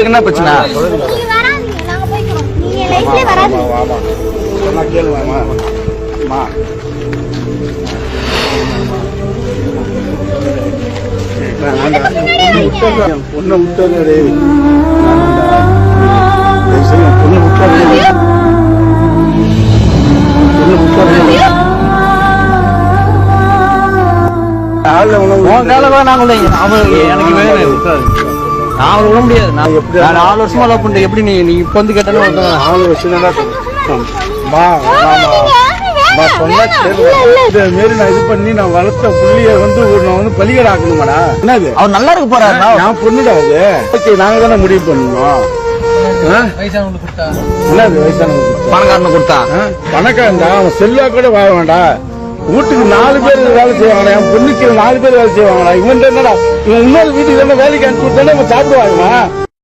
என்ன பிரச்சனை? பொண்ணை விட்டு நான் விட முடியாது. நான் 4 வருஷமா லவ் பண்றேன். எப்படி நீ இப்ப வந்து கேட்டாலும் 4 வருஷம் நான் இது பண்ணி நான் வளர்த்த புள்ளிய வந்து நான் வந்து பலிகடை ஆக்கணுமாடா? என்னது அவர் நல்லா இருக்க போறாரு. நான் பொண்ணுடா அது. ஓகே, நாங்க தானே முடிவு பண்ணணும். என்னது வயசானவங்க பணக்காரனை கொடுத்தா? பணக்காரன்டா, அவன் செல்லா கூட வாழ வேண்டாம். வீட்டுக்கு 4 பேர் வேலை செய்வாங்கடா. என் பொண்ணுக்கு 4 பேர் வேலை செய்வாங்கடா. இவன் என்னடா, இவன் இன்னொரு வீட்டுக்கு தானே வேலைக்கு அனுப்பிச்சு விட்டானே இவன் சாப்பிடுவாங்க.